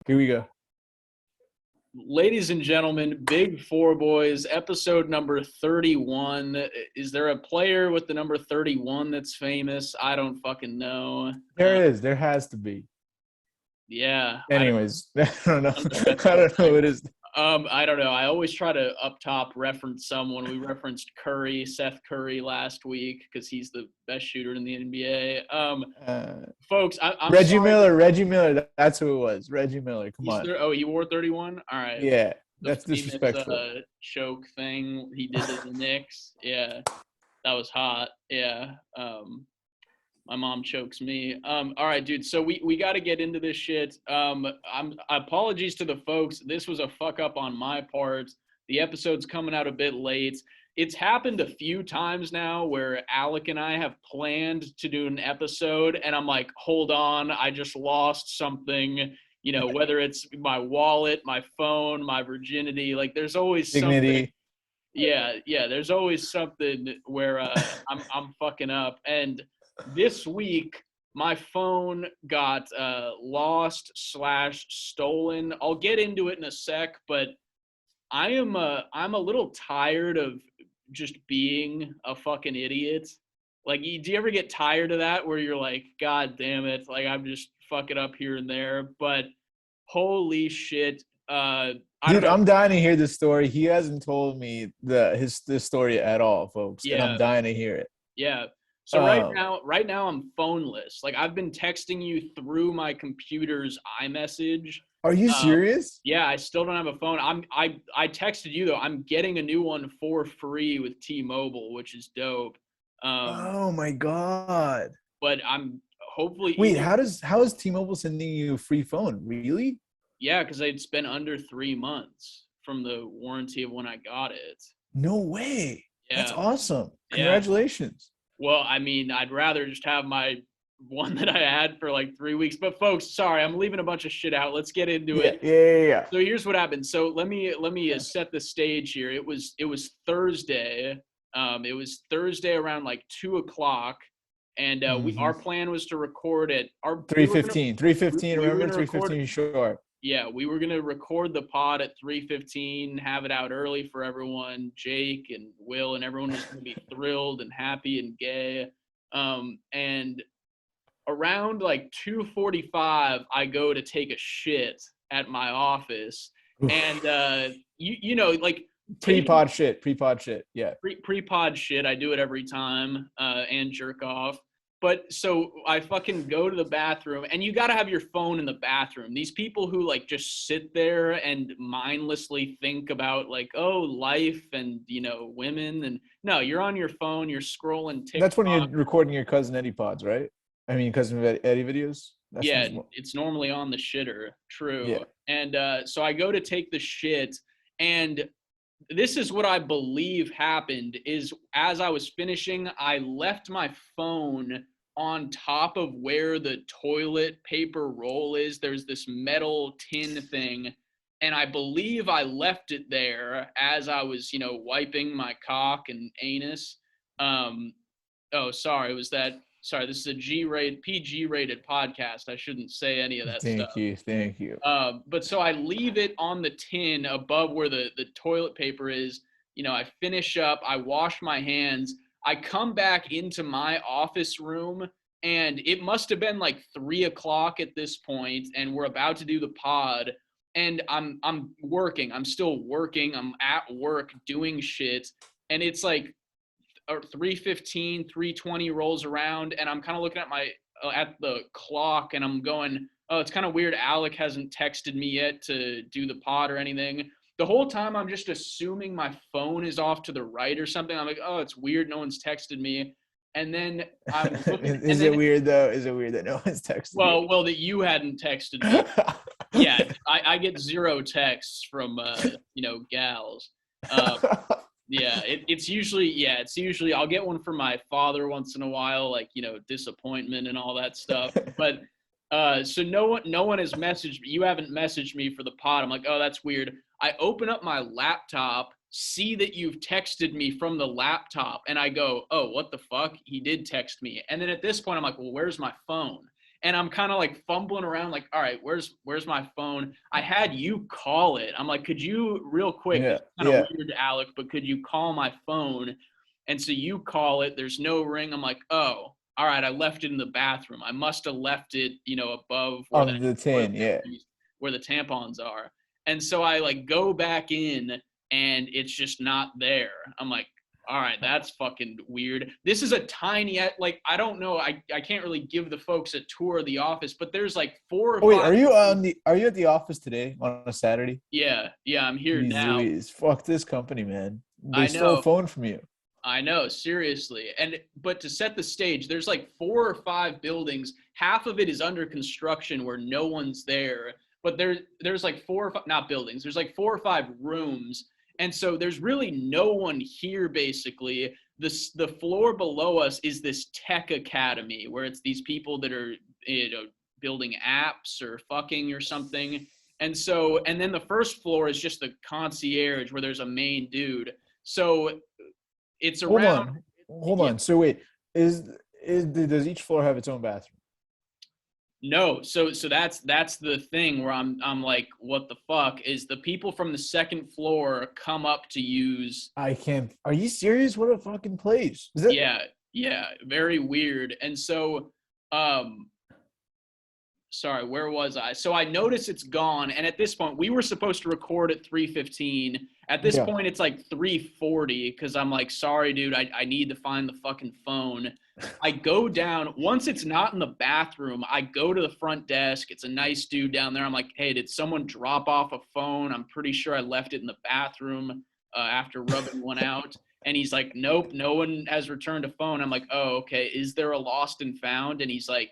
Here we go. Ladies and gentlemen, Big Four Boys, episode number 31. Is there a player with the number 31 that's famous? I don't fucking know. There is. There has to be. Yeah. Anyways, I don't know. I don't know who it is. I don't know. I always try to up top reference someone. We referenced Curry, Seth Curry last week because he's the best shooter in the NBA. Folks, I'm Reggie sorry. Miller. Reggie Miller. That's who it was. Reggie Miller. Come on. He wore 31? All right. Yeah, The that's famous, disrespectful. Choke thing he did to the Knicks. Yeah, that was hot. Yeah. My mom chokes me. All right, dude. So we got to get into this shit. Apologies to the folks. This was a fuck up on my part. The episode's coming out a bit late. It's happened a few times now where Alec and I have planned to do an episode, and I'm like, hold on, I just lost something. You know, whether it's my wallet, my phone, my virginity. Like, there's always Dignity. something. Yeah. There's always something where I'm fucking up. And this week, my phone got lost / stolen. I'll get into it in a sec, but I'm a little tired of just being a fucking idiot. Like, do you ever get tired of that where you're like, God damn it, like I'm just fucking up here and there? But holy shit. Dude, I'm dying to hear this story. He hasn't told me this story at all, folks. Yeah. And I'm dying to hear it. Yeah. So right now I'm phoneless. Like, I've been texting you through my computer's iMessage. Are you serious? Yeah, I still don't have a phone. I texted you though. I'm getting a new one for free with T-Mobile, which is dope. Oh my god. But I'm hopefully. Wait, how is T-Mobile sending you a free phone? Really? Yeah, because it's been under 3 months from the warranty of when I got it. No way. Yeah. That's awesome. Congratulations. Yeah. Well, I mean, I'd rather just have my one that I had for like 3 weeks. But folks, sorry, I'm leaving a bunch of shit out. Let's get into it. Yeah. So here's what happened. So let me set the stage here. It was Thursday. It was Thursday around like 2:00, and our plan was to record at our 3:15. 3:15. Remember 3:15 sure. Yeah, we were gonna record the pod at 3:15, have it out early for everyone. Jake and Will and everyone was gonna be thrilled and happy and gay. And around like 2:45, I go to take a shit at my office. Oof. And you know, like pre-pod shit. Yeah. Pre-pod shit. I do it every time, and jerk off. But so I fucking go to the bathroom, and you got to have your phone in the bathroom. These people who like just sit there and mindlessly think about like, oh, life and, you know, women. And no, you're on your phone, you're scrolling TikTok. That's when you're recording your Cousin Eddie pods, right? I mean, Cousin Eddie videos. It's normally on the shitter. True. Yeah. And so I go to take the shit, and this is what I believe happened is as I was finishing, I left my phone on top of where the toilet paper roll is. There's this metal tin thing, and I believe I left it there as I was, you know, wiping my cock and anus. Sorry, this is a PG-rated podcast. I shouldn't say any of that stuff. Thank you. But so I leave it on the tin above where the toilet paper is. You know, I finish up, I wash my hands, I come back into my office room, and it must have been like 3:00 at this point, and we're about to do the pod, and I'm working. I'm still working. I'm at work doing shit, and it's like 3:15, 3:20 rolls around, and I'm kind of looking at the clock, and I'm going, oh, it's kind of weird. Alec hasn't texted me yet to do the pod or anything. The whole time I'm just assuming my phone is off to the right or something. I'm like, oh, it's weird. No one's texted me. And then I'm looking. Is it weird though? Is it weird that no one's texted you? Well, that you hadn't texted me. Yeah, I get 0 texts from you know, gals. Yeah, it's usually I'll get one from my father once in a while, like, you know, disappointment and all that stuff. But so no one has messaged me. You haven't messaged me for the pod. I'm like, oh, that's weird. I open up my laptop, see that you've texted me from the laptop, and I go, oh, what the fuck? He did text me. And then at this point, I'm like, well, where's my phone? And I'm kind of like fumbling around, like, all right, where's my phone? I had you call it. I'm like, could you real quick? This Yeah, is kind of yeah. weird, Alec, but could you call my phone? And so you call it. There's no ring. I'm like, oh, all right, I left it in the bathroom. I must have left it, above where that On the toilet 10, yeah. paper where the tampons are. And so I like go back in and it's just not there. I'm like, all right, that's fucking weird. This is a tiny, like, I don't know. I can't really give the folks a tour of the office, but there's like four or Oh wait, five. are you at the office today on a Saturday? Yeah, yeah, I'm here Jeez now. Louise. Fuck this company, man. They I stole a know. phone from you. I know, seriously. But to set the stage, there's like 4 or 5 buildings. Half of it is under construction where no one's there. But there's like 4 or 5, not buildings. There's like 4 or 5 rooms. And so there's really no one here basically. The floor below us is this tech academy where it's these people that are, building apps or fucking or something. And then the first floor is just the concierge where there's a main dude. So it's Hold around. on. Hold Yeah. on. So wait, is does each floor have its own bathroom? No, so that's the thing where I'm like, what the fuck is the people from the second floor come up to use. I can't. Are you serious? What a fucking place. Is it? Yeah, yeah, very weird. And so um sorry, where was I? So I notice it's gone, and at this point, we were supposed to record at 3:15. At this Yeah. point, it's like 3:40 because I'm like, sorry, dude, I need to find the fucking phone. I go down. Once it's not in the bathroom, I go to the front desk. It's a nice dude down there. I'm like, hey, did someone drop off a phone? I'm pretty sure I left it in the bathroom after rubbing one out. And he's like, nope, no one has returned a phone. I'm like, oh, okay. Is there a lost and found? And he's like,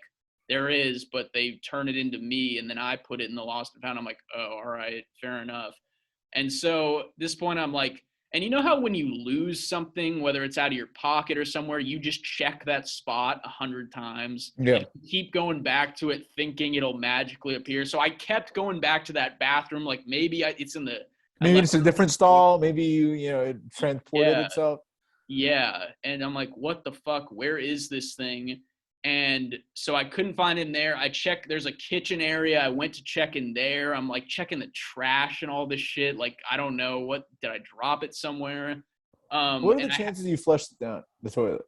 there is, but they turn it into me, and then I put it in the lost and found. I'm like, oh, all right, fair enough. And so at this point, I'm like, and you know how when you lose something, whether it's out of your pocket or somewhere, you just check that spot 100 times Yeah. and keep going back to it, thinking it'll magically appear. So I kept going back to that bathroom, like maybe it's in the. I Maybe left it's a it on different the. stall. Maybe it transported Yeah, itself. yeah. And I'm like, what the fuck? Where is this thing? And so I couldn't find it in there. I checked, there's a kitchen area. I went to check in there. I'm like checking the trash and all this shit. Like, I don't know what, did I drop it somewhere? What are the And chances you flushed it down the toilet?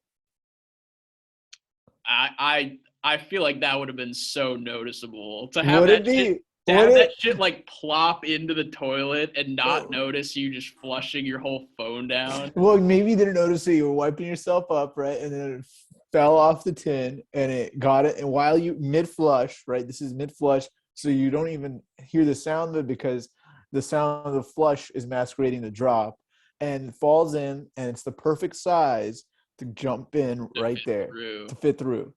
I feel like that would have been so noticeable to have Would that it shit, be? to Would have that it? shit like plop into the toilet and not Oh. notice you just flushing your whole phone down. Well, maybe you didn't notice that you were wiping yourself up, right? And then it fell off the tin and it got it. And while you mid flush, right? This is mid flush. So you don't even hear the sound of it because the sound of the flush is masquerading the drop and it falls in and it's the perfect size to jump in To right fit there through. to fit through.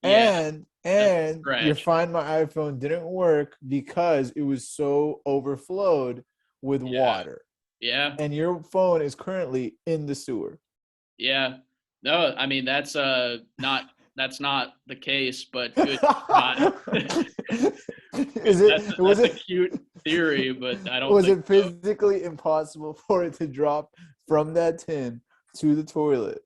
Yeah, that's And your stretch. Find My iPhone didn't work because it was so overflowed with Yeah, water. yeah. And your phone is currently in the sewer. Yeah. No, I mean that's not the case, but good God. Is it That's a cute theory, but I don't was think it so. physically impossible for it to drop from that tin to the toilet?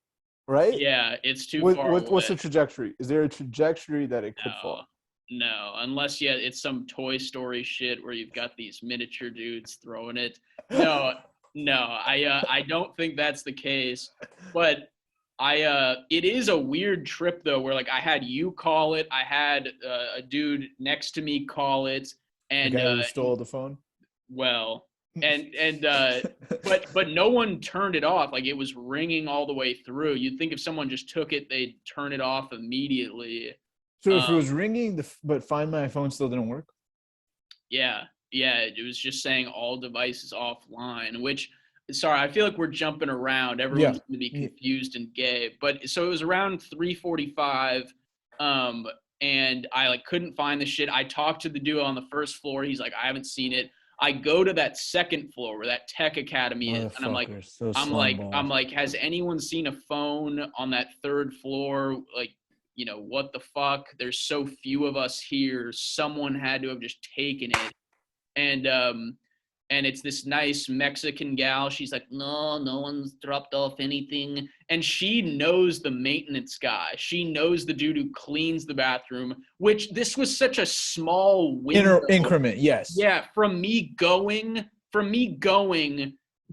Right? Yeah, it's too far What's away. the trajectory? Is there a trajectory that it could No. fall? No, unless yeah, it's some Toy Story shit where you've got these miniature dudes throwing it. No, no, I don't think that's the case. But it is a weird trip though, where like I had you call it, I had a dude next to me call it, The and guy who stole the phone? well, but no one turned it off. Like it was ringing all the way through. You'd think if someone just took it, they'd turn it off immediately. So if it Um, was ringing, but Find My phone still didn't work. Yeah, yeah, it was just saying all devices offline, which sorry, I feel like we're jumping around. Yeah. Everyone's going to be confused and gay. But so it was around 3:45 um and I like couldn't find the shit. I talked to the dude on the first floor. He's like, "I haven't seen it." I go to that second floor where that tech academy is, and Motherfucker, so I'm slimeball. like, has anyone seen a phone on that third floor? Like, what the fuck? There's so few of us here. Someone had to have just taken it. And and it's this nice Mexican gal. She's like, no one's dropped off anything. And she knows the maintenance guy. She knows the dude who cleans the bathroom, which this was such a small window. Increment, yes. Yeah, from me going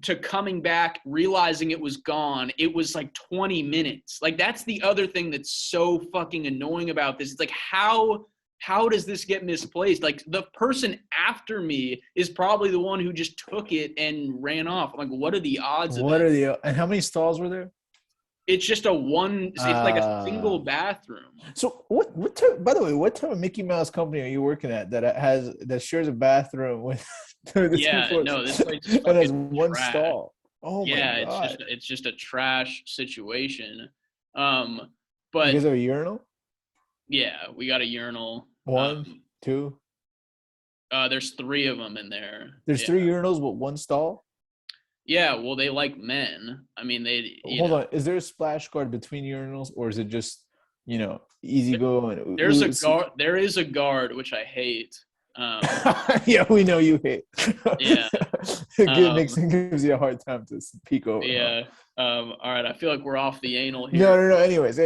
to coming back, realizing it was gone, it was like 20 minutes. Like, that's the other thing that's so fucking annoying about this. It's like, how does this get misplaced? Like, the person after me is probably the one who just took it and ran off. I'm like, what are the odds of that? And how many stalls were there? It's just it's like a single bathroom. So what type, by the way, what type of Mickey Mouse company are you working at that shares a bathroom with this place is and has one trash. stall? Oh my God. It's just a trash situation. But you guys have a urinal? Yeah, we got a urinal. One, two. There's 3 of them in there. There's 3 urinals with one stall? Yeah, well, they like men. I mean, Hold on. Is there a splash guard between urinals, or is it just, easy go? And there's a guard. There is a guard, which I hate. Yeah, we know you hate. Yeah. It gives you a hard time to peek over. Yeah. All right. I feel like we're off the anal here. No. Anyways.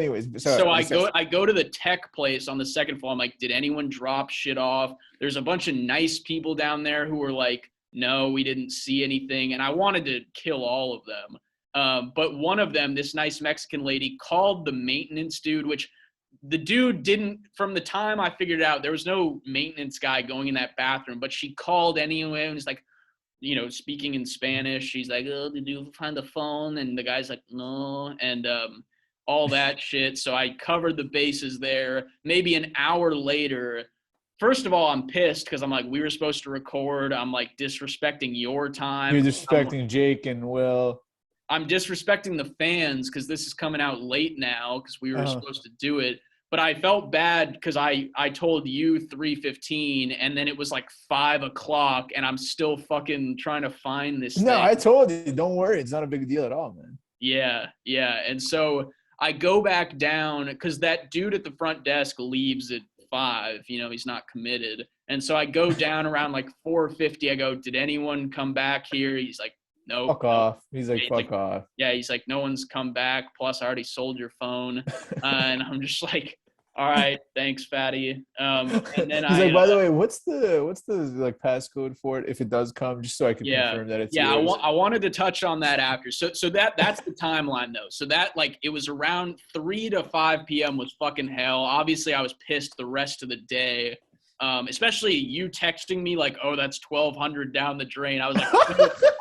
Sorry, so I go to the tech place on the second floor. I'm like, did anyone drop shit off? There's a bunch of nice people down there who were like, no, we didn't see anything. And I wanted to kill all of them. But one of them, this nice Mexican lady, called the maintenance dude, which the dude didn't, from the time I figured it out, there was no maintenance guy going in that bathroom, but she called anyway and was like, speaking in Spanish. She's like, oh, did you find the phone? And the guy's like, no. And all that shit. So I covered the bases there. Maybe an hour later, first of all, I'm pissed because I'm like, we were supposed to record. I'm like disrespecting your time. You're disrespecting Jake and Will. I'm disrespecting the fans because this is coming out late now because we were supposed to do it. But I felt bad because I told you 3:15 and then it was like 5 o'clock and I'm still fucking trying to find this thing. I told you, don't worry. It's not a big deal at all, man. Yeah. And so I go back down because that dude at the front desk leaves at 5. He's not committed. And so I go down around like 4:50. I go, did anyone come back here? He's like, no. Fuck off. He's like, fuck off. Yeah, he's like, no one's come back. Plus, I already sold your phone. And I'm just like, all right, thanks, fatty. And then he's like, by the way, what's the like passcode for it if it does come, just so I can confirm that it's yours. I wanted to touch on that after. So that's the timeline though. So that, like, it was around 3 to 5 p.m. was fucking hell. Obviously, I was pissed the rest of the day. Especially you texting me like, oh, that's $1,200 down the drain. I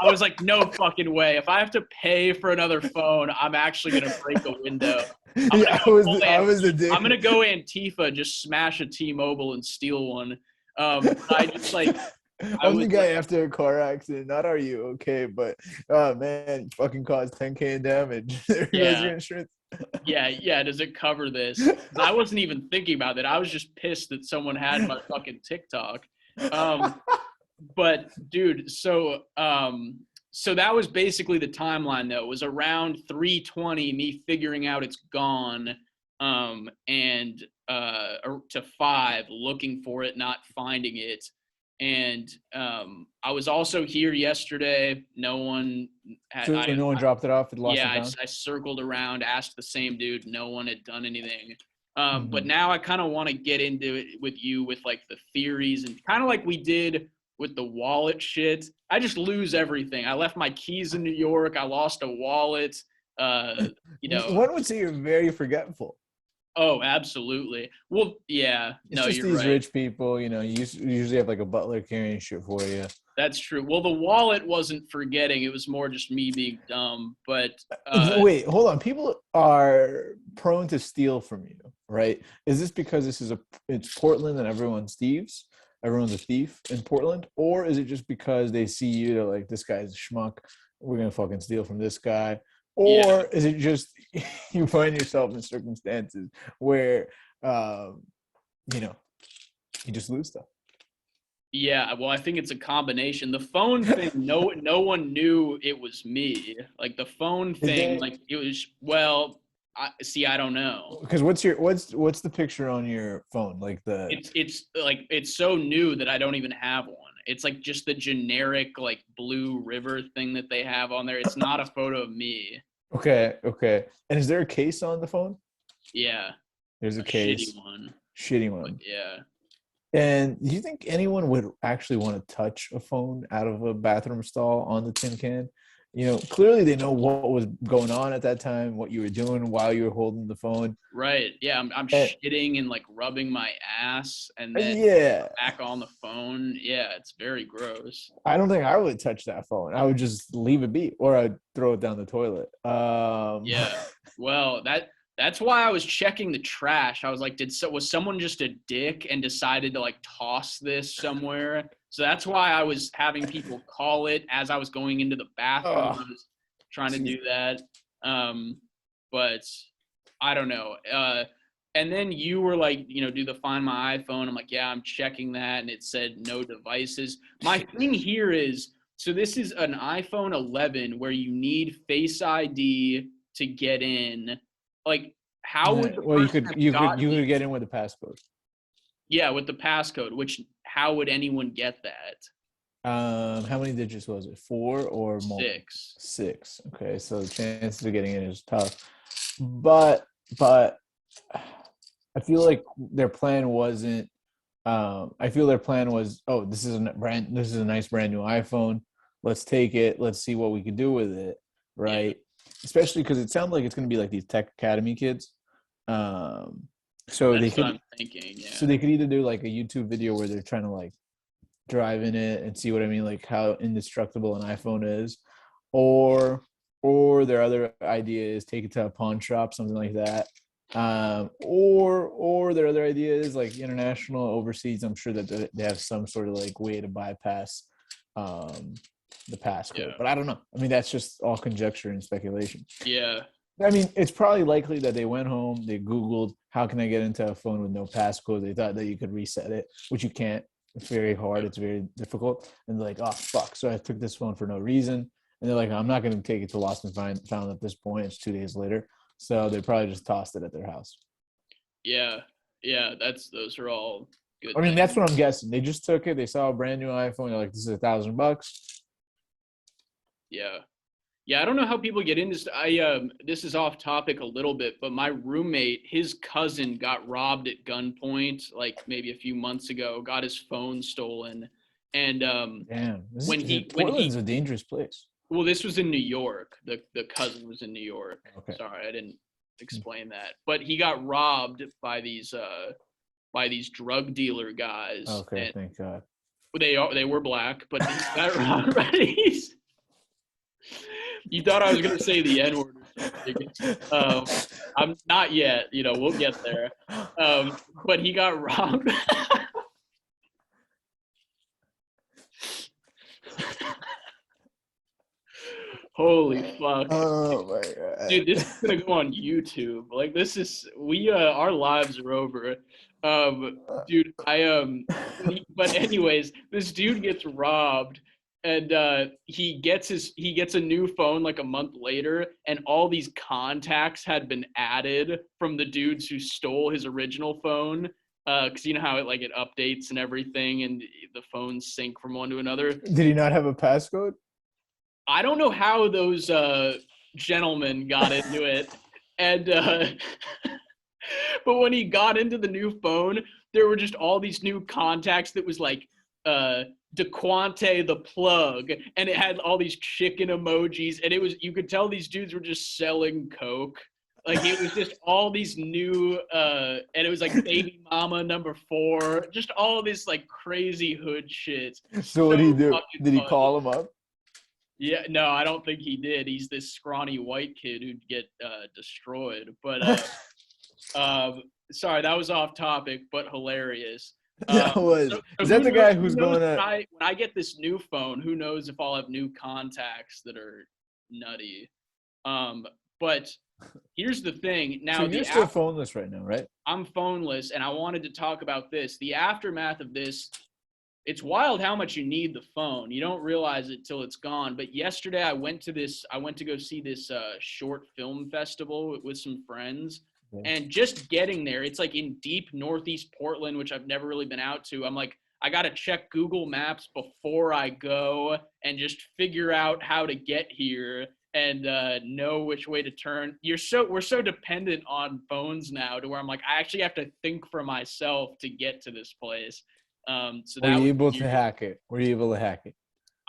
was like, no fucking way. If I have to pay for another phone, I'm actually gonna break a window. I was the dude. I'm gonna go Antifa, just smash a T-Mobile and steal one. I just like. I'm the guy after a car accident. Not are you okay? But man, fucking caused $10,000 in damage. Yeah. Insurance. Yeah. Does it cover this? I wasn't even thinking about that. I was just pissed that someone had my fucking TikTok. But dude, so that was basically the timeline though. It was around 3:20, me figuring out it's gone, and to 5, looking for it, not finding it. And I was also here yesterday. No one dropped it off. I circled around, asked the same dude. No one had done anything. But now I kind of want to get into it with you with like the theories and kind of like we did with the wallet shit. I just lose everything. I left my keys in New York. I lost a wallet. One would say you're very forgetful. Oh, absolutely. Well, yeah. It's just you're these right. rich people, you usually have like a butler carrying shit for you. That's true. Well, the wallet wasn't forgetting. It was more just me being dumb. But wait, hold on. People are prone to steal from you, right? Is this because it's Portland and everyone's thieves? Everyone's a thief in Portland? Or is it just because they see you, they're like, this guy's a schmuck, we're going to fucking steal from this guy? Or is it just you find yourself in circumstances where, you just lose stuff? Yeah, well, I think it's a combination. The phone thing, no one knew it was me. Like the phone thing, like it was. Well, I don't know. Because what's the picture on your phone? Like it's so new that I don't even have one. It's like just the generic like blue river thing that they have on there. It's not a photo of me. Okay. And is there a case on the phone? Yeah, There's a shitty case. one. Shitty But one. yeah. And do you think anyone would actually want to touch a phone out of a bathroom stall on the tin can? Clearly they know what was going on at that time, what you were doing while you were holding the phone. Right. Yeah, I'm And shitting and like rubbing my ass and then yeah, back on the phone. Yeah, it's very gross. I don't think I would touch that phone. I would just leave it be, or I'd throw it down the toilet. Yeah. Well, that's why I was checking the trash. I was like, was someone just a dick and decided to like toss this somewhere? So that's why I was having people call it as I was going into the bathroom. I Oh, was trying to geez. do that. But I don't know. And then you were like, do the find my iPhone. I'm like, yeah, I'm checking that. And it said no devices. My thing here is, so this is an iPhone 11 where you need Face ID to get in. Like, how would the Well, you person could have you could gotten you in? could get in with a passcode. Yeah, with the passcode, which how would anyone get that? How many digits was it? 4 or more? 6. 6. Okay, so the chances of getting in is tough. But I feel like their plan wasn't. I feel their plan was, oh, this is a nice brand new iPhone. Let's take it. Let's see what we can do with it, Yeah, right? Especially because it sounds like it's going to be like these Tech Academy kids. Um, so they that's what could I'm thinking. Yeah. so they could either do like a YouTube video where they're trying to like drive in it and see what I mean, like how indestructible an iPhone is, or their other idea is take it to a pawn shop, something like that. Or their other idea is like international, overseas. I'm sure that they have some sort of like way to bypass um, the passcode, Yeah. but I don't know. I mean, that's just all conjecture and speculation. Yeah. I mean, it's probably likely that they went home, they Googled how can I get into a phone with no passcode. They thought that you could reset it, which you can't. It's very hard. It's very difficult. And they're like, oh fuck. So I took this phone for no reason. And they're like, I'm not going to take it to lost and found at this point. It's 2 days later. So they probably just tossed it at their house. Yeah. Yeah. Those are all good I mean, things. that's what I'm guessing. They just took it. They saw a brand new iPhone. They're like, this is $1,000. Yeah. Yeah, I don't know how people get into this. This is off topic a little bit, but my roommate, his cousin got robbed at gunpoint like maybe a few months ago, got his phone stolen. And Damn. when Portland's he a dangerous place. well, this was in New York. The cousin was in New York. Okay. Sorry, I didn't explain that. But he got robbed by these drug dealer guys. Okay. And Thank God. they were black, but he got robbed by these. You thought I was gonna say the N word or something. I'm not yet. We'll get there. But he got robbed. Holy fuck, Oh my God. dude! This is gonna go on YouTube. Like this is our lives are over. Dude, but anyways, this dude gets robbed and he gets a new phone like a month later, and all these contacts had been added from the dudes who stole his original phone. Because you know how it updates and everything, and the phones sync from one to another. Did he not have a passcode? I don't know how those gentlemen got into it, and but when he got into the new phone, there were just all these new contacts that was like DeQuante the plug, and it had all these chicken emojis, and you could tell these dudes were just selling coke. Like it was just all these new and it was like baby mama number 4, just all this like crazy hood shit. So what So did he do? fucking Did he funny. call him up? Yeah, no, I don't think he did. He's this scrawny white kid who'd get destroyed. But sorry, that was off topic, but hilarious. That was. So Is who that the knows, guy who's going to? when I get this new phone, who knows if I'll have new contacts that are nutty. But here's the thing. Now So you're still phoneless right now, right? I'm phoneless, and I wanted to talk about this. The aftermath of this, it's wild how much you need the phone. You don't realize it till it's gone. But yesterday I went to go see this short film festival with some friends. Yeah. And just getting there, it's like in deep northeast Portland, which I've never really been out to. I'm like, I got to check Google Maps before I go and just figure out how to get here and know which way to turn. We're so dependent on phones now to where I'm like, I actually have to think for myself to get to this place. So Were that you was able to weird. hack it? Were you able to hack it?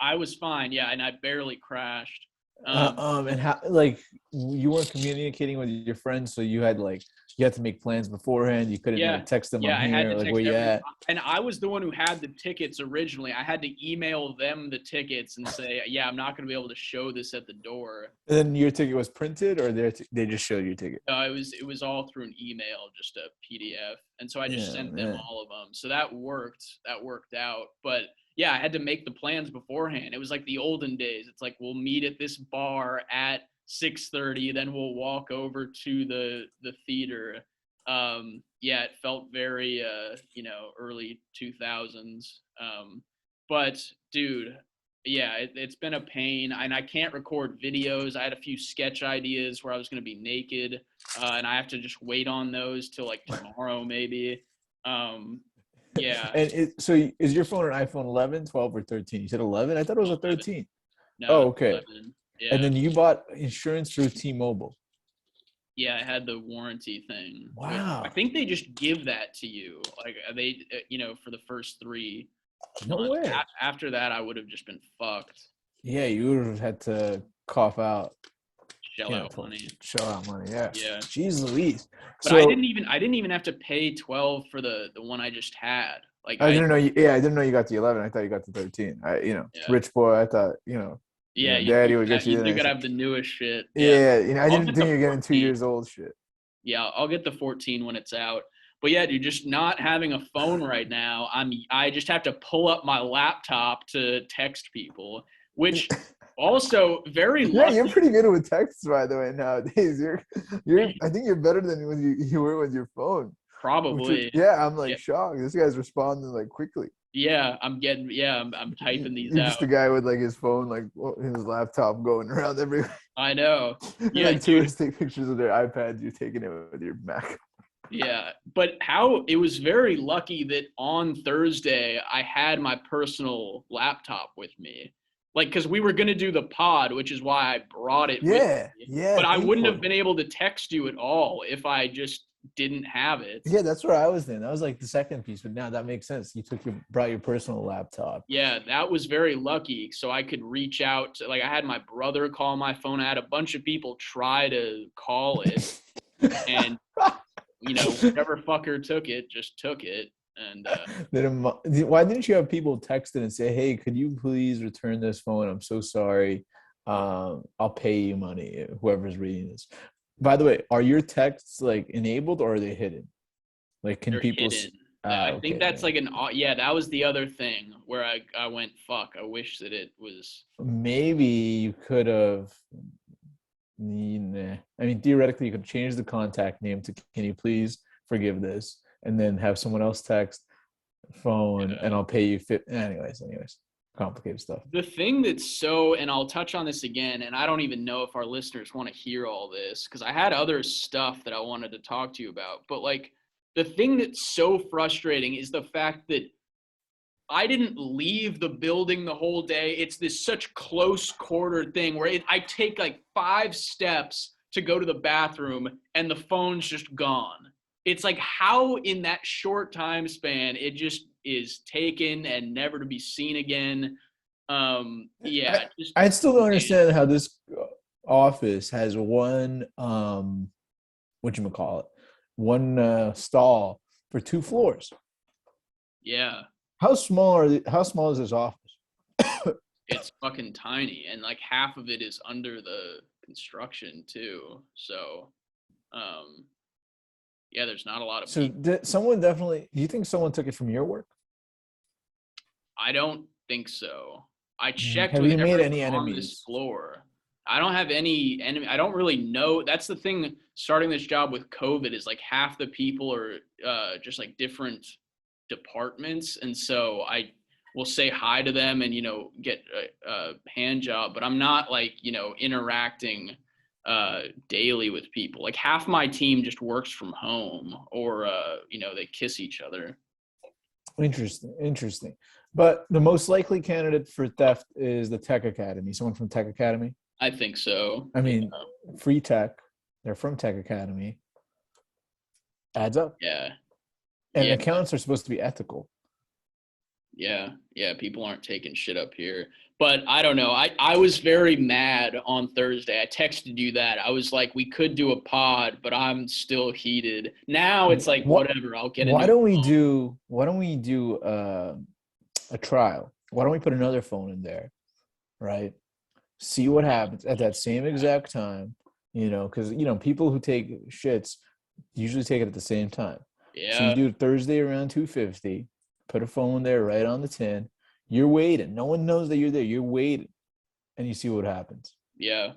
I was fine, yeah, and I barely crashed. Um, And how, like, you weren't communicating with your friends, so you had to make plans beforehand. You couldn't Yeah. text them, Yeah, I'm I had here, to like, where text you at? and I was the one who had the tickets originally. I had to email them the tickets and say, "Yeah, I'm not going to be able to show this at the door." And then your ticket was printed, or they just showed your ticket? It was all through an email, just a PDF, and so I just Yeah, sent them man. all of them. So that worked. That worked out. But yeah, I had to make the plans beforehand. It was like the olden days. It's like we'll meet at this bar at 6:30, then we'll walk over to the theater. Yeah, it felt very early 2000s. But dude, yeah, it's been a pain, and I can't record videos. I had a few sketch ideas where I was going to be naked, and I have to just wait on those till like tomorrow maybe. Um, yeah, And so is your phone an iPhone 11, 12, or 13? You said 11? I thought it was a 11. 13. No, Oh, it's okay. 11. And Yeah, then you bought insurance through T-Mobile. yeah, I had the warranty thing, which I Wow. think they just give that to you, like for the first 3 No months. way. After that, I would have just been fucked. Yeah, you would have had to cough out, Shell out money. shell out money. Yeah. Yeah. Jeez Louise. But I So didn't even have to pay 12 for the one I just had. Like I didn't know you. Yeah, I didn't know you got the 11. I thought you got the 13. yeah. Rich boy. I thought Yeah, daddy would get you you the do nice. gotta have the newest shit. Yeah. Yeah, I I'll didn't get think the you're getting 2 14. years old shit. Yeah, I'll get the 14 when it's out. But yeah, dude, just not having a phone right now. I just have to pull up my laptop to text people, which also very Yeah, you're lucky. pretty good with texts, by the way. Nowadays, you're. I think you're better than when you were with your phone. Which is, Probably. yeah, I'm Yeah, like shocked. This guy's responding like quickly. I'm typing these You're just out. a guy with like his phone, like his laptop going around everywhere. I know. And Yeah, like dude. tourists take pictures of their iPads. You're taking it with your Mac. Yeah, but how it was very lucky that on Thursday I had my personal laptop with me. Like, because we were going to do the pod, which is why I brought it with Yeah, me. yeah. But I wouldn't have Thankfully, been able to text you at all if I just didn't have it. yeah. That's where I was then. That was like the second piece, but now that makes sense. You brought your personal laptop. Yeah, that was very lucky. So I could reach out to, like, I had my brother call my phone. I had a bunch of people try to call it. And, whatever fucker took it, just took it. And, Why didn't you have people text it and say, "Hey, could you please return this phone? I'm so sorry. I'll pay you money." Whoever's reading this. By the way, are your texts like enabled or are they hidden? Like, can they're people? hidden. I think Okay, that's man. like yeah, that was the other thing where I went, fuck, I wish that it was. Maybe you could have. Nah. I mean, theoretically, you could change the contact name to "Can you please forgive this," and then have someone else text phone, and I'll pay you. Anyways, complicated stuff. The thing that's so, and I'll touch on this again, and I don't even know if our listeners want to hear all this because I had other stuff that I wanted to talk to you about. But like the thing that's so frustrating is the fact that I didn't leave the building the whole day. It's this such close quarter thing where I take like 5 steps to go to the bathroom and the phone's just gone. It's like how in that short time span it just is taken and never to be seen again. I, Yeah, just I still don't man. understand how this office has one what you call it, one stall for 2 floors. Yeah, How small is this office? it's fucking tiny, and like half of it is under the construction too. So, um, yeah, there's not a lot of So people. someone definitely. Do you think someone took it from your work? I don't think so. I checked Have with you made everyone any on this enemies? floor. I don't have any enemy. I don't really know. That's the thing. Starting this job with COVID is like half the people are just like different departments, and so I will say hi to them and get a hand job, but I'm not like interacting daily with people. Like half my team just works from home, or they kiss each other. Interesting. But the most likely candidate for theft is the Tech Academy. Someone from Tech Academy. I think so. I mean, free tech. They're from Tech Academy. Adds up. Yeah. And Yeah. accounts are supposed to be ethical. Yeah. People aren't taking shit up here. But I don't know. I was very mad on Thursday. I texted you that. I was like, we could do a pod, but I'm still heated. Now it's like, whatever. I'll get into Why don't we do a trial? Why don't we put another phone in there, right? See what happens at that same exact time, because people who take shits usually take it at the same time. Yeah. So you do Thursday around 2:50, put a phone there right on the tin. You're waiting. No one knows that you're there. You're waiting, and you see what happens. Yeah.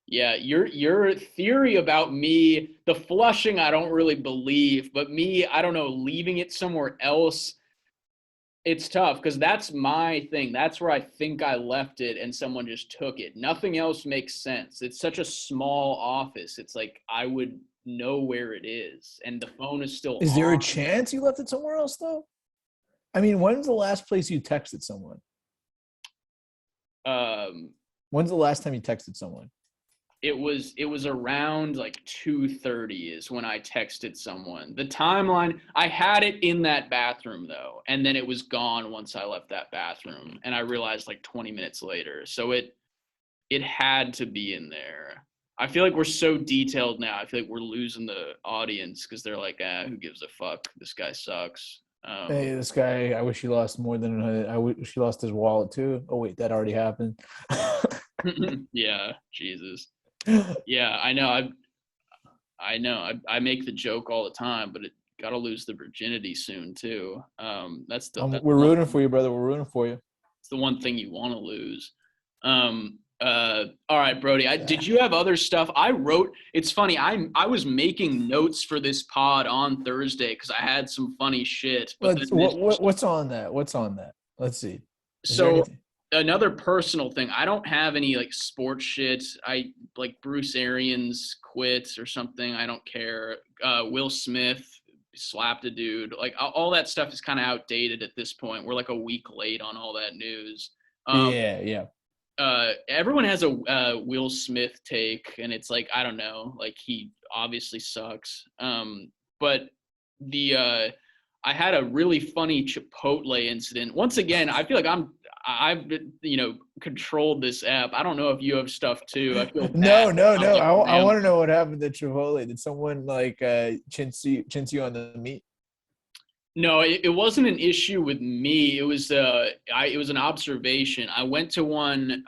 Your theory about me, the flushing, I don't really believe, but me, I don't know, leaving it somewhere else. It's tough because that's my thing. That's where I think I left it and someone just took it. Nothing else makes sense. It's such a small office. It's like I would know where it is, and the phone is still Is on. there a chance you left it somewhere else, though? I mean, when's the last place you texted someone? When's the last time you texted someone? It was around like 2:30 is when I texted someone. The timeline, I had it in that bathroom though, and then it was gone once I left that bathroom, and I realized like 20 minutes later. So it had to be in there. I feel like we're so detailed now. I feel like we're losing the audience because they're like, who gives a fuck? This guy sucks. Hey, this guy, I wish he lost more than I wish he lost his wallet too. Oh wait, that already happened. Yeah, Jesus. Yeah, I know. I make the joke all the time, but it got to lose the virginity soon too. We're rooting for you, brother. We're rooting for you. It's the one thing you want to lose. All right, Brody. Did you have other stuff? I wrote. It's funny. I was making notes for this pod on Thursday because I had some funny shit. But what's on that? What's on that? Let's see. So another personal thing. I don't have any like sports shit. I like Bruce Arians quits or something. I don't care. Will Smith slapped a dude. Like all that stuff is kind of outdated at this point. We're like a week late on all that news. Yeah. Everyone has a Will Smith take, and it's like, I don't know, like he obviously sucks. But I had a really funny Chipotle incident. Once again, I feel like I've controlled this app. I don't know if you have stuff too. I feel no. I want to know what happened to Chipotle. Did someone like chintz you on the meat? No, it wasn't an issue with me. It was an observation. I went to one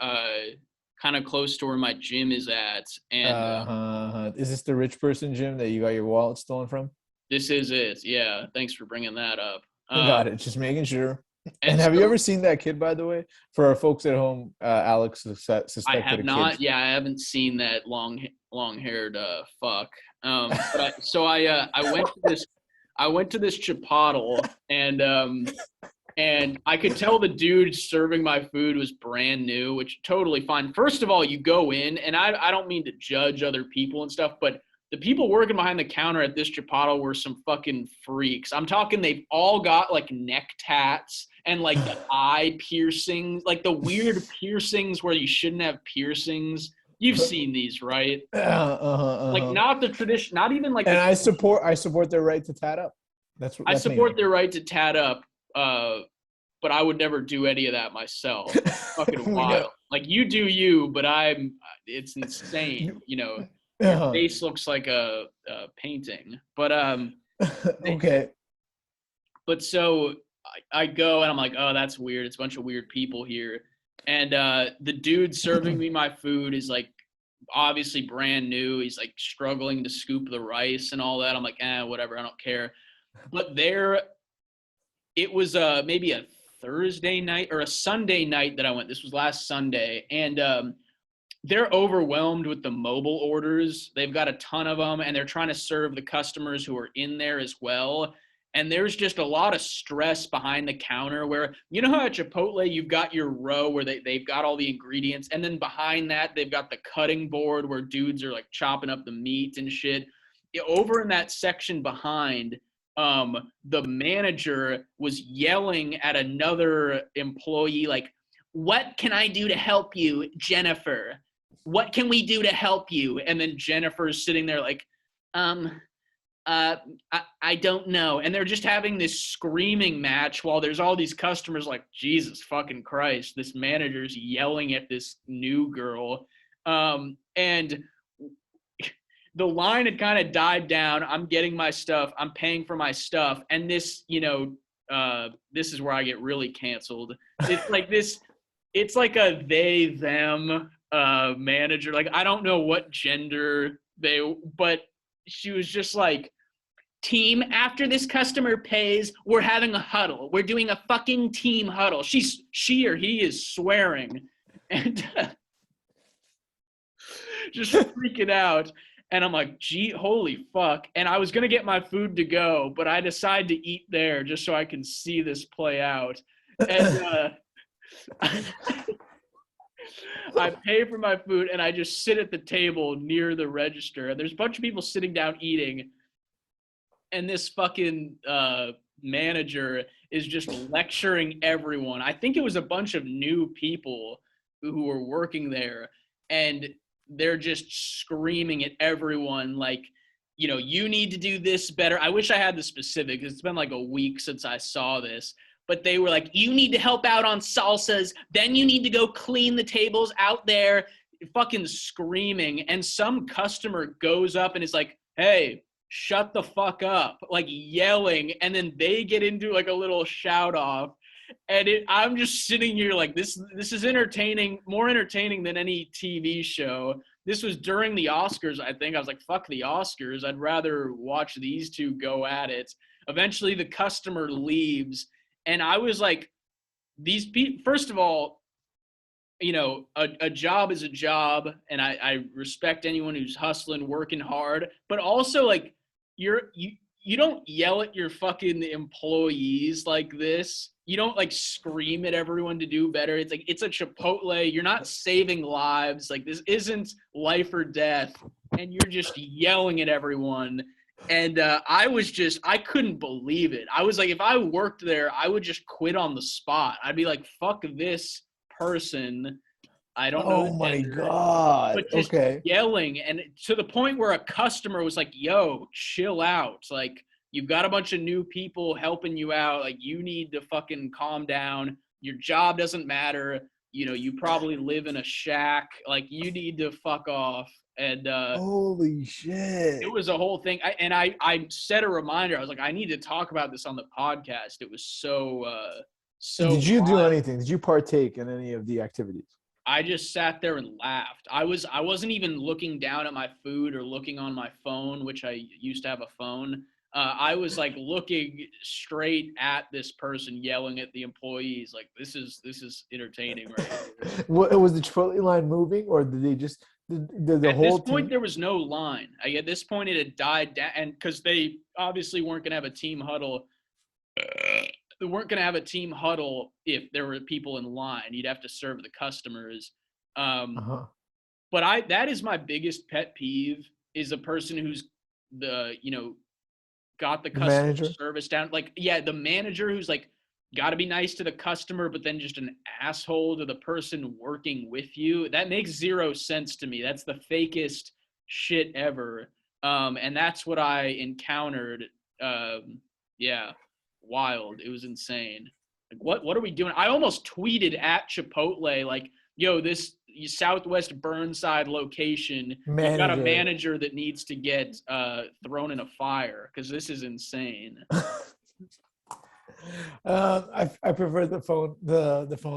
kind of close to where my gym is at, and is this the rich person gym that you got your wallet stolen from? This is it. Yeah, thanks for bringing that up. Got it. Just making sure. And have you ever seen that kid, by the way? For our folks at home, Alex suspected I have not. Kid. Yeah, I haven't seen that long-haired fuck. But I went to this. I went to this Chipotle, and I could tell the dude serving my food was brand new, which totally fine. First of all, you go in, and I don't mean to judge other people and stuff, but the people working behind the counter at this Chipotle were some fucking freaks. I'm talking they've all got like neck tats and like the eye piercings, like the weird piercings where you shouldn't have piercings. You've seen these, right? Like not the tradition, not even like. And I support their right to tat up. That's I support their right to tat up, but I would never do any of that myself. Fucking wild. Like you do you, but it's insane. Your face looks like a painting. But okay. But so I go and I'm like, oh, that's weird. It's a bunch of weird people here. And the dude serving me my food is like obviously brand new. He's like struggling to scoop the rice and all that. I'm like, whatever, I don't care. But it was maybe a Thursday night or a Sunday night that I went. This was last Sunday. And they're overwhelmed with the mobile orders. They've got a ton of them, and they're trying to serve the customers who are in there as well. And there's just a lot of stress behind the counter where, you know how at Chipotle you've got your row where they've got all the ingredients, and then behind that they've got the cutting board where dudes are like chopping up the meat and shit. Over in that section behind, the manager was yelling at another employee, like, "What can I do to help you, Jennifer? What can we do to help you?" And then Jennifer's sitting there like, um, I don't know. And they're just having this screaming match while there's all these customers like, Jesus fucking Christ, this manager's yelling at this new girl. And the line had kind of died down. I'm getting my stuff. I'm paying for my stuff. And this, this is where I get really canceled. It's like this, it's like a they, them manager. Like, I don't know what gender but she was just like, team, after this customer pays, we're having a huddle. We're doing a fucking team huddle. She or he is swearing and just freaking out. And I'm like, gee, holy fuck. And I was going to get my food to go, but I decided to eat there just so I can see this play out. And I pay for my food and I just sit at the table near the register. And there's a bunch of people sitting down eating. And this fucking manager is just lecturing everyone. I think it was a bunch of new people who were working there. And they're just screaming at everyone like, you need to do this better. I wish I had the specifics. It's been like a week since I saw this. But they were like, you need to help out on salsas. Then you need to go clean the tables out there. Fucking screaming. And some customer goes up and is like, hey, shut the fuck up, like yelling. And then they get into like a little shout off. And I'm just sitting here like, this is entertaining, more entertaining than any TV show. This was during the Oscars, I think. I was like, fuck the Oscars. I'd rather watch these two go at it. Eventually, the customer leaves. And I was like, these people, first of all, a job is a job. And I respect anyone who's hustling, working hard. But also, like, you don't yell at your fucking employees like this. You don't like scream at everyone to do better. It's like, it's a Chipotle. You're not saving lives. Like, this isn't life or death. And you're just yelling at everyone. And I couldn't believe it. I was like, if I worked there, I would just quit on the spot. I'd be like, fuck this person. I don't know. Oh my God. But just yelling, and to the point where a customer was like, yo, chill out. Like, you've got a bunch of new people helping you out. Like, you need to fucking calm down. Your job doesn't matter. You probably live in a shack. Like, you need to fuck off. And holy shit. It was a whole thing. I set a reminder. I was like, I need to talk about this on the podcast. It was so Did you do anything? Did you partake in any of the activities? I just sat there and laughed. I wasn't even looking down at my food or looking on my phone, which I used to have a phone. I was like looking straight at this person yelling at the employees. Like, this is entertaining right here. What, was the Chipotle line moving, or did they just did the at whole this point team? There was no line. At this point it had died down, and because they obviously weren't going to have a team huddle. They weren't going to have a team huddle if there were people in line. You'd have to serve the customers. But that is my biggest pet peeve, is a person who's got the customer manager service down. Like, yeah, the manager who's like got to be nice to the customer, but then just an asshole to the person working with you. That makes zero sense to me. That's the fakest shit ever. And that's what I encountered. Yeah. Wild. It was insane. Like, what are we doing? I almost tweeted at Chipotle like, yo, this Southwest Burnside location, you've got a manager that needs to get thrown in a fire, because this is insane. I prefer the phone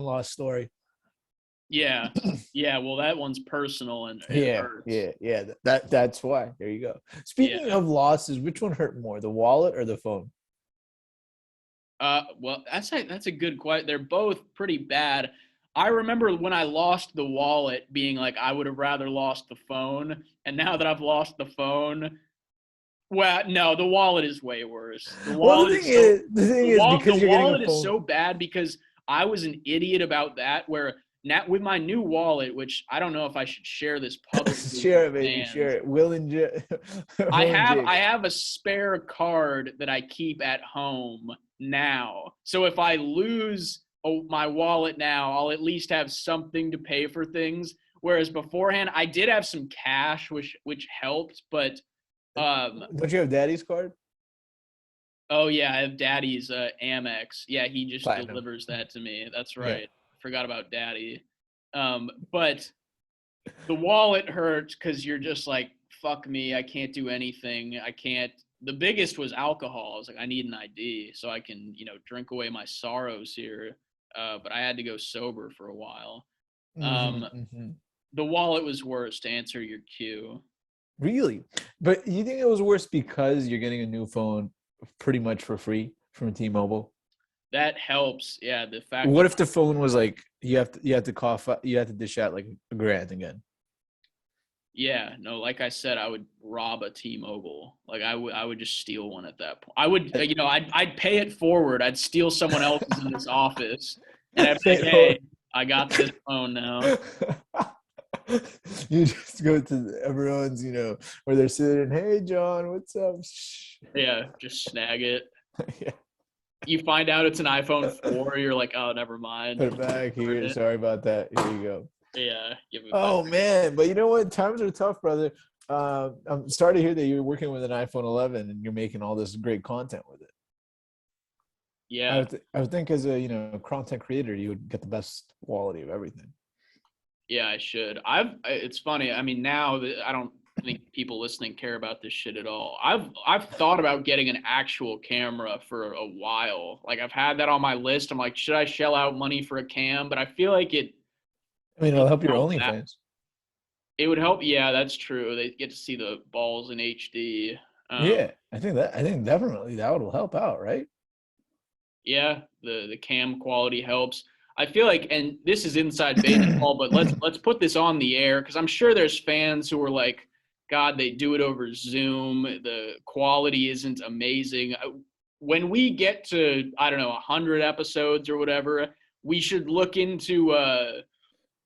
loss story. Yeah. Well, that one's personal and it hurts. Yeah. That's why. There you go. Speaking of losses, which one hurt more, the wallet or the phone? Well, that's a good question. They're both pretty bad. I remember when I lost the wallet being like, I would have rather lost the phone. And now that I've lost the phone, well, no, the wallet is way worse. The wallet is so bad because I was an idiot about that, where now with my new wallet, which I don't know if I should share this publicly for Share it, baby. Share fans. it. Will and I Will and have Jake. I have a spare card that I keep at home now. So if I lose my wallet now, I'll at least have something to pay for things. Whereas beforehand, I did have some cash, which helped. But Don't you have Daddy's card? oh yeah, I have Daddy's Amex. Yeah, he just Platinum. delivers that to me. That's Yeah. right. Forgot about Daddy. But the wallet hurts because you're just like, fuck me, I can't do anything. I can't. The biggest was alcohol. I was like, I need an ID so I can, drink away my sorrows here. But I had to go sober for a while. The wallet was worse, to answer your cue. Really? But you think it was worse because you're getting a new phone pretty much for free from T-Mobile? That helps. Yeah, the fact. What if the phone was like you have to dish out like $1,000 again? Yeah, no, like I said, I would rob a T-Mobile. Like I would just steal one at that point. I would, I'd pay it forward. I'd steal someone else's in this office, and I'd be like, hey, I got this phone now. You just go to everyone's, where they're sitting. Hey, John, what's up? Yeah, just snag it. Yeah. You find out it's an iPhone 4. You're like, oh, never mind. Put it back here. Sorry about that. Here you go. Yeah. Give it Oh back. man, but you know what? Times are tough, brother. I'm starting to hear that you're working with an iPhone 11 and you're making all this great content with it. Yeah. I would think as a content creator, you would get the best quality of everything. Yeah, I should. It's funny. I mean, now that I don't think people listening care about this shit at all. I've thought about getting an actual camera for a while. Like I've had that on my list. I'm like, should I shell out money for a cam? But I feel like it'll help your OnlyFans. It would help. Yeah, that's true. They get to see the balls in HD. Yeah, I think definitely that will help out, right? Yeah, the cam quality helps. I feel like, and this is inside baseball, but let's put this on the air because I'm sure there's fans who are like, God, they do it over Zoom. The quality isn't amazing. When we get to, I don't know, 100 episodes or whatever, we should look into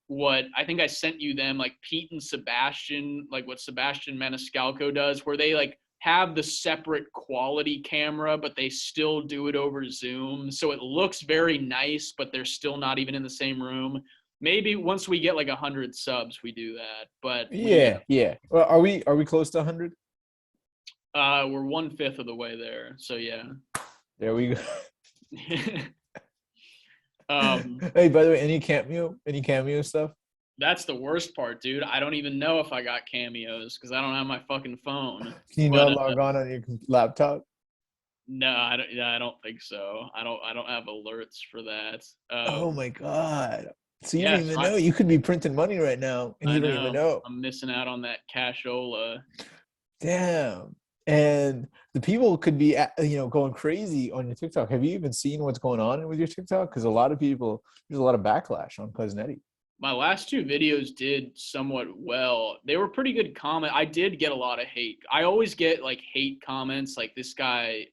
what I think I sent you them, like Pete and Sebastian, like what Sebastian Maniscalco does, where they like have the separate quality camera, but they still do it over Zoom. So it looks very nice, but they're still not even in the same room. Maybe once we get like 100 subs, we do that. But yeah. Well, are we close to 100? We're 1/5 of the way there. So yeah. There we go. Hey, by the way, any cameo stuff? That's the worst part, dude. I don't even know if I got cameos because I don't have my fucking phone. Can you not log on your laptop? No, I don't think so. I don't have alerts for that. Oh my god! So you don't even know. You could be printing money right now, and you don't even know. I'm missing out on that cashola. Damn. And the people could be, going crazy on your TikTok. Have you even seen what's going on with your TikTok? Because there's a lot of backlash on Cousinetti. My last 2 videos did somewhat well. They were pretty good comment. I did get a lot of hate. I always get like hate comments like this guy,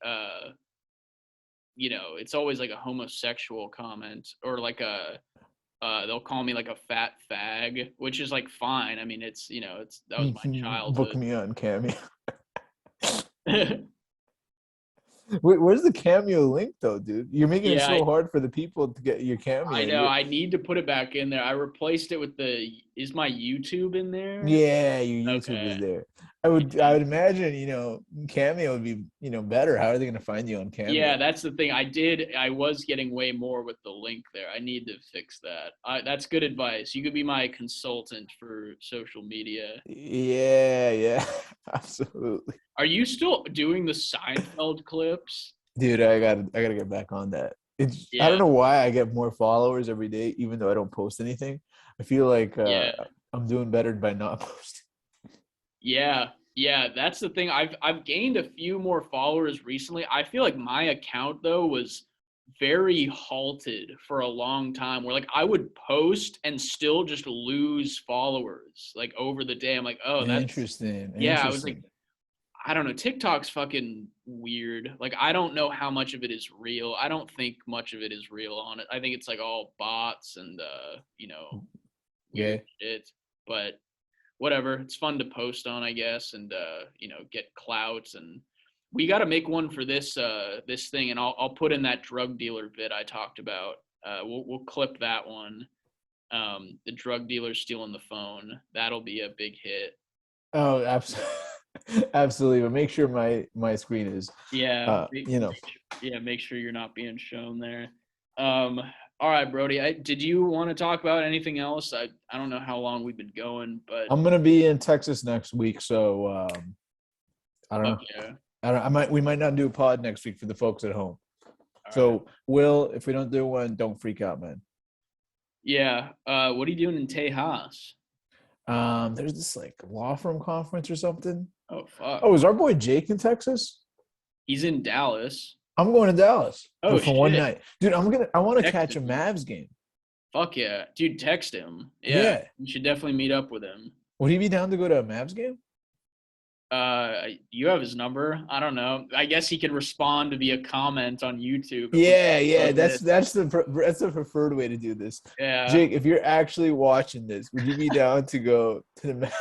it's always like a homosexual comment or like they'll call me like a fat fag, which is like fine. I mean, that was my childhood. Book me on Cameo. Where's the Cameo link though, dude? You're making it so hard for the people to get your Cameo. I know. I need to put it back in there. I replaced it with is my YouTube in there? Yeah, your YouTube is there. I would imagine, Cameo would be, better. How are they going to find you on Cameo? Yeah, that's the thing. I was getting way more with the link there. I need to fix that. That's good advice. You could be my consultant for social media. Yeah, absolutely. Are you still doing the Seinfeld clips? Dude, I gotta get back on that. I don't know why I get more followers every day, even though I don't post anything. I feel like I'm doing better by not posting. Yeah, that's the thing. I've gained a few more followers recently. I feel like my account though was very halted for a long time where like I would post and still just lose followers like over the day. I'm like, oh, that's interesting. Yeah, I was like, I don't know. TikTok's fucking weird. Like, I don't know how much of it is real. I don't think much of it is real on it. I think it's like all bots and, weird Yeah. shit. But whatever. It's fun to post on, I guess, and, get clouts. And we got to make one for this thing, and I'll put in that drug dealer bit I talked about. We'll clip that one. The drug dealer stealing the phone. That'll be a big hit. Oh, absolutely. Absolutely. But make sure my screen is, Yeah. Make sure you're not being shown there. All right, Brody. Did you want to talk about anything else? I don't know how long we've been going, but I'm going to be in Texas next week. So, I don't know. Yeah. We might not do a pod next week for the folks at home. All So, right. Will, if we don't do one, don't freak out, man. Yeah. What are you doing in Tejas? There's this like law firm conference or something. Oh, fuck. Oh, is our boy Jake in Texas? He's in Dallas. I'm going to Dallas Oh, for one shit. night, dude. I want to Text catch a him. Mavs game. Fuck yeah. Dude, text him. Yeah. You should definitely meet up with him. Would he be down to go to a Mavs game? You have his number. I don't know. I guess he could respond via comment on YouTube. Yeah. That's the preferred way to do this. Yeah. Jake, if you're actually watching this, would you be down to go to the Mavs?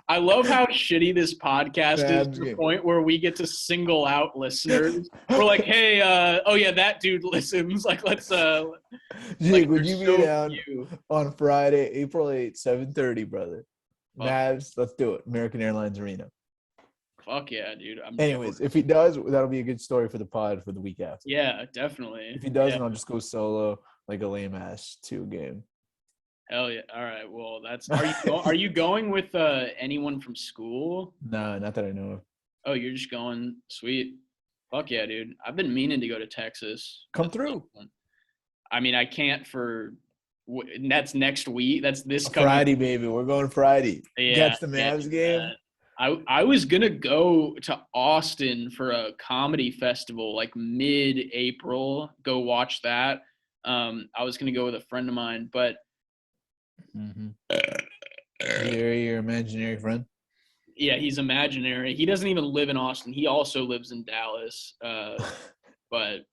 I love how shitty this podcast is Mavs to the game. point where we get to single out listeners. We're like, hey, oh yeah, that dude listens. Like, let's Jake, would you be down on Friday, April 8th, 7:30, brother? Fuck. Mavs, let's do it. American Airlines Arena. Fuck yeah, dude. Anyways, if he does, that'll be a good story for the pod for the week after. Yeah, definitely. If he doesn't, I'll just go solo like a lame ass 2 game. Hell yeah. All right. Well, are you going with anyone from school? No, not that I know of. Oh, you're just going. Sweet. Fuck yeah, dude. I've been meaning to go to Texas. Come through. I mean, I can't that's next week. That's this Friday, baby. We're going Friday. Yeah, Catch the Mavs game. I was gonna go to Austin for a comedy festival like mid-April. Go watch that. I was gonna go with a friend of mine, but Your imaginary friend. Yeah, he's imaginary. He doesn't even live in Austin. He also lives in Dallas. But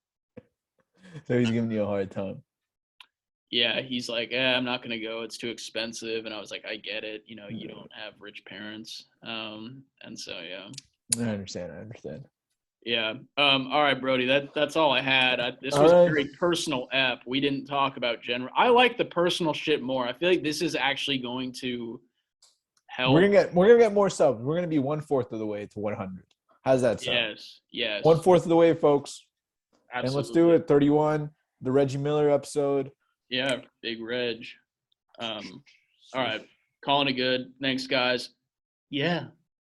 so he's giving you a hard time. Yeah, he's like, I'm not gonna go. It's too expensive. And I was like, I get it. You know, you don't have rich parents. And so yeah. I understand. Yeah. All right, Brody. That's all I had. This was a very personal ep. We didn't talk about general. I like the personal shit more. I feel like this is actually going to help. We're gonna get more subs. We're gonna be 1/4 of the way to 100. How's that sound? Yes. 1/4 of the way, folks. Absolutely. And let's do it. 31, the Reggie Miller episode. Yeah, big Reg. All right, calling it good. Thanks, guys. Yeah.